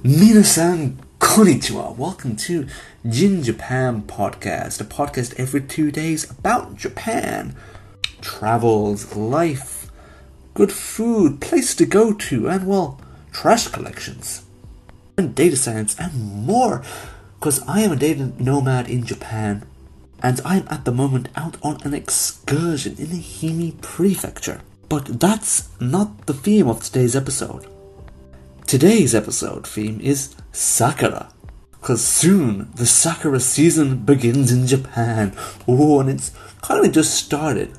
Minasan konnichiwa. Welcome to JinJpan podcast, a podcast every 2 days about Japan. Travels, life, good food, place to go to, and well, trash collections, and data science, and more. Because I am a data nomad in Japan, and I am at the moment out on an excursion in the Ehime Prefecture. But that's not the theme of today's episode. Today's episode theme is Sakura, because soon the Sakura season begins in Japan. Oh, and it's kind of just started.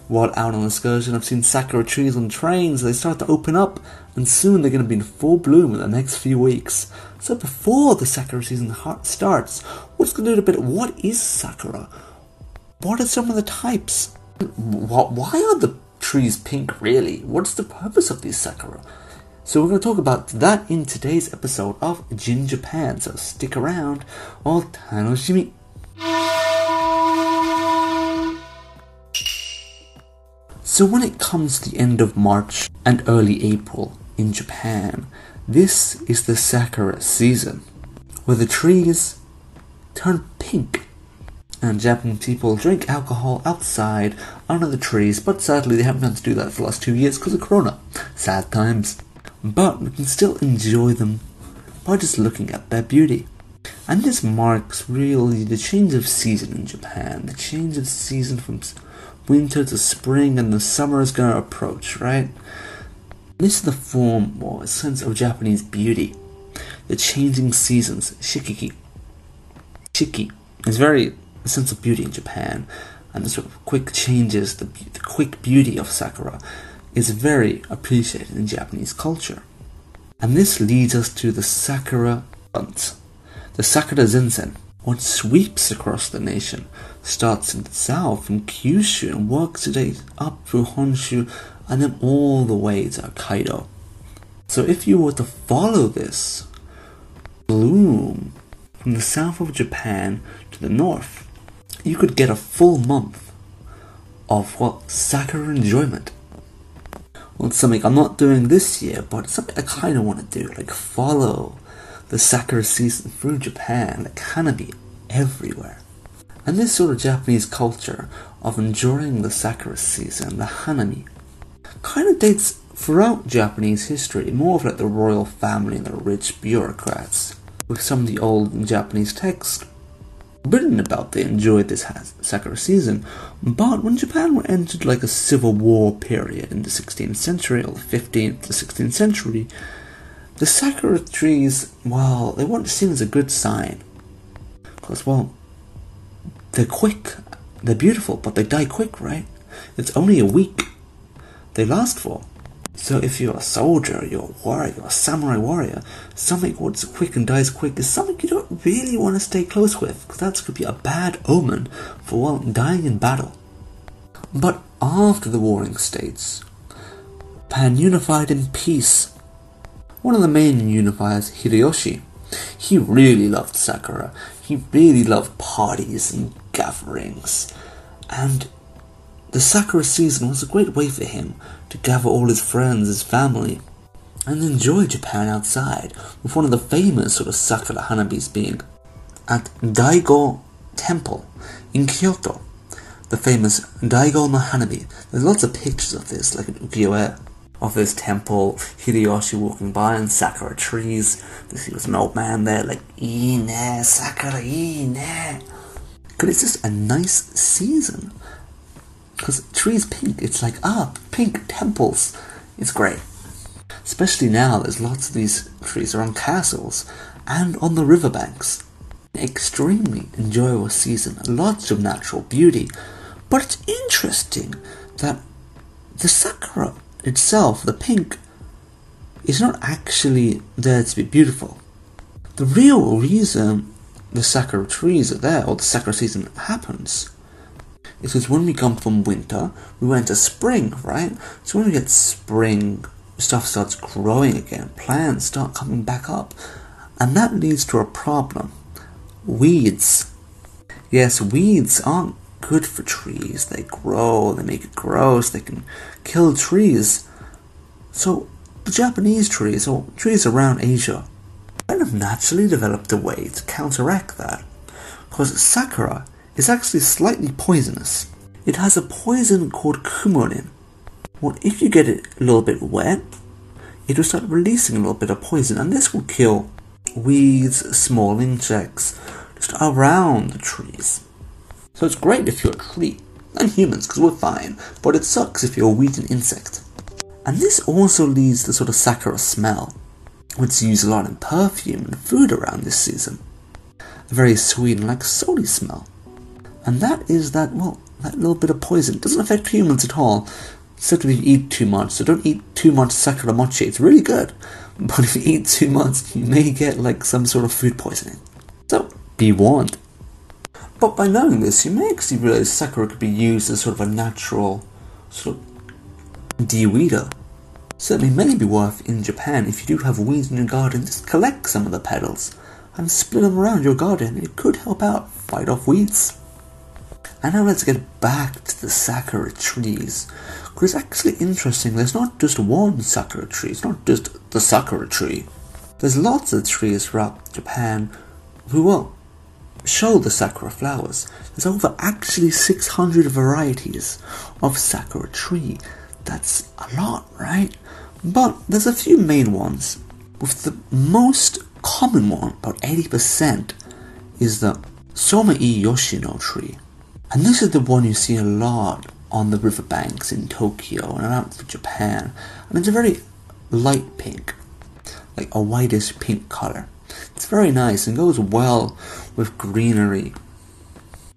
While out on excursion, I've seen Sakura trees on trains. They start to open up, and soon they're going to be in full bloom in the next few weeks. So before the Sakura season starts, let's go do a bit. What is Sakura? What are some of the types? Why are the trees pink, really? What's the purpose of these Sakura? So we're going to talk about that in today's episode of JinJpan, so stick around, o tanoshimi. So when it comes to the end of March and early April in Japan, this is the Sakura season, where the trees turn pink, and Japanese people drink alcohol outside under the trees, but sadly they haven't been able to do that for the last 2 years because of Corona. Sad times. But we can still enjoy them by just looking at their beauty. And this marks really the change of season in Japan. The change of season from winter to spring, and the summer is going to approach, right? This is the form or sense of Japanese beauty. The changing seasons, shikiki. Shiki is very a sense of beauty in Japan. And the sort of quick changes, the quick beauty of Sakura is very appreciated in Japanese culture. And this leads us to the Sakura front. The Sakura Zensen, what sweeps across the nation, starts in the south in Kyushu and works its way up through Honshu and then all the way to Hokkaido. So if you were to follow this bloom from the south of Japan to the north, you could get a full month of, well, Sakura enjoyment. Well, it's something I'm not doing this year, but it's something I kind of want to do, like follow the Sakura season through Japan, like Hanabi everywhere. And this sort of Japanese culture of enjoying the Sakura season, the Hanami, kind of dates throughout Japanese history, more of like the royal family and the rich bureaucrats. With some of the old Japanese texts written about they enjoyed this Sakura season, but when Japan entered like a civil war period in the 16th century, or the 15th to 16th century, the Sakura trees, well, they weren't seen as a good sign. Because, well, they're quick, they're beautiful, but they die quick, right? It's only a week they last for. So if you're a soldier, you're a warrior, you're a samurai warrior, something that's quick and dies quick is something you don't really want to stay close with, because that could be a bad omen for, well, dying in battle. But after the warring states, Japan unified in peace. One of the main unifiers, Hideyoshi, he really loved Sakura. He really loved parties and gatherings, and the Sakura season was a great way for him to gather all his friends, his family, and enjoy Japan outside, with one of the famous sort of Sakura Hanabis being at Daigo Temple in Kyoto, the famous Daigo no Hanabi. There's lots of pictures of this, like an ukiyo-e, of this temple, Hideyoshi walking by and Sakura trees. There was an old man there like, "Ii ne, Sakura, ii ne." Because it's just a nice season. Because trees pink, it's like, pink temples. It's great. Especially now, there's lots of these trees around castles and on the riverbanks. Extremely enjoyable season, lots of natural beauty. But it's interesting that the Sakura itself, the pink, is not actually there to be beautiful. The real reason the Sakura trees are there, or the Sakura season happens, is because when we come from winter, we went to spring, right? So when we get spring, stuff starts growing again, plants start coming back up, and that leads to a problem. Weeds. Yes, weeds aren't good for trees. They grow, they make it gross, they can kill trees. So the Japanese trees, or trees around Asia, kind of naturally developed a way to counteract that, because sakura is actually slightly poisonous. It has a poison called kumorin. Well, if you get it a little bit wet, it will start releasing a little bit of poison, and this will kill weeds, small insects, just around the trees. So it's great if you're a tree, and humans, because we're fine, but it sucks if you're a weed and insect. And this also leads to sort of sakura smell, which is used a lot in perfume and food around this season. A very sweet and like soapy smell. And that is that little bit of poison. It doesn't affect humans at all, except if you eat too much. So don't eat too much sakura mochi, it's really good. But if you eat too much, you may get like some sort of food poisoning. So, be warned. But by knowing this, you may actually realize sakura could be used as sort of a natural sort of de-weeder. Certainly may be worth in Japan if you do have weeds in your garden, just collect some of the petals and split them around your garden. It could help out fight off weeds. And now let's get back to the sakura trees, because it's actually interesting. There's not just one sakura tree, it's not just the sakura tree. There's lots of trees throughout Japan who will show the sakura flowers. There's over actually 600 varieties of sakura tree. That's a lot, right? But there's a few main ones, with the most common one, about 80%, is the Somei Yoshino tree. And this is the one you see a lot on the riverbanks in Tokyo and around Japan. And it's a very light pink, like a whitish pink color. It's very nice and goes well with greenery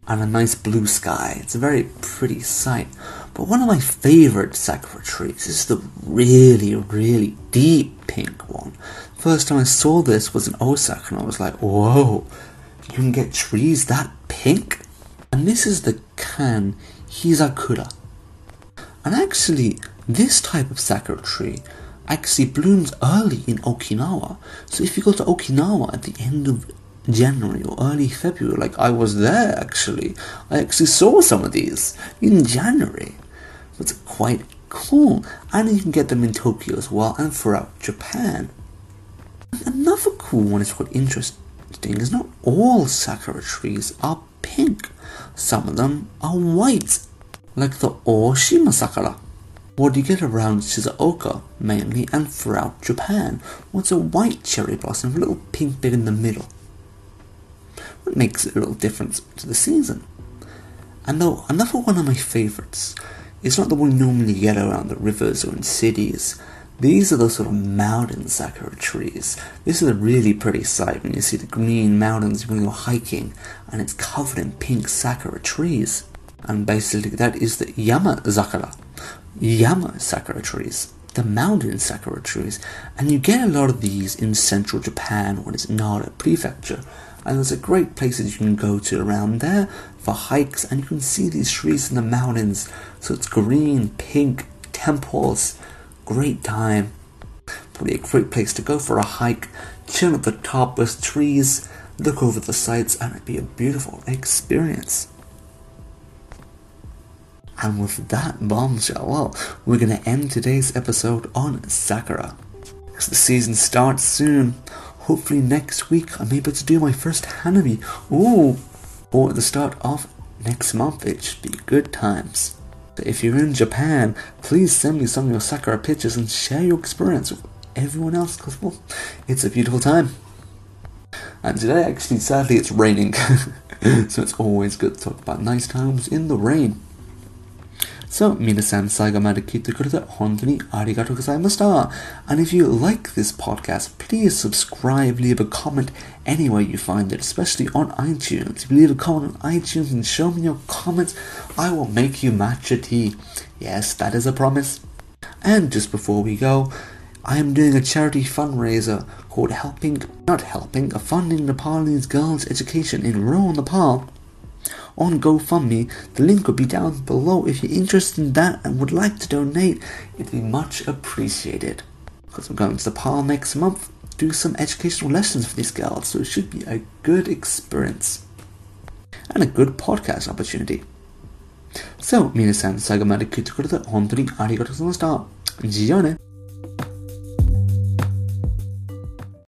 and a nice blue sky. It's a very pretty sight. But one of my favorite sakura trees is the really, really deep pink one. First time I saw this was in Osaka and I was like, whoa, you can get trees that pink? And this is the Kan Hizakura. And actually, this type of sakura tree actually blooms early in Okinawa. So if you go to Okinawa at the end of January or early February, like I was there actually, I actually saw some of these in January. It's quite cool. And you can get them in Tokyo as well and throughout Japan. Another cool one is quite interesting is not all sakura trees are pink. Some of them are white, like the Oshima Sakura, what you get around Shizuoka mainly and throughout Japan. What's a white cherry blossom with a little pink bit in the middle. What makes it a little difference to the season. And though another one of my favourites is not the one you normally get around the rivers or in cities. These are the sort of mountain sakura trees. This is a really pretty sight when you see the green mountains when you're hiking and it's covered in pink sakura trees. And basically that is the Yama sakura trees, the mountain sakura trees. And you get a lot of these in central Japan when it's Nara prefecture. And there's a great places you can go to around there for hikes, and you can see these trees in the mountains. So it's green, pink, temples. Great time. Probably a great place to go for a hike, chill at the top with trees, look over the sights, and it'd be a beautiful experience. And with that bombshell, well, we're going to end today's episode on Sakura. As the season starts soon, hopefully next week I'm able to do my first Hanabi. Ooh, or at the start of next month. It should be good times. If you're in Japan, please send me some of your Sakura pictures and share your experience with everyone else, because, well, it's a beautiful time. And today, actually, sadly, it's raining. So it's always good to talk about nice times in the rain. So, 皆さん最後まで聞いてくれて本当にありがとうございました。And if you like this podcast, please subscribe, leave a comment anywhere you find it, especially on iTunes. If you leave a comment on iTunes and show me your comments, I will make you matcha tea. Yes, that is a promise. And just before we go, I am doing a charity fundraiser called Funding Nepalese Girls' Education in Rural Nepal on GoFundMe. The link will be down below if you're interested in that and would like to donate. It'd be much appreciated. Because I'm going to Nepal next month, do some educational lessons for these girls, so it should be a good experience. And a good podcast opportunity. So, 皆さん最後まで聞いてくれて本当にありがとうございました。じゃあね。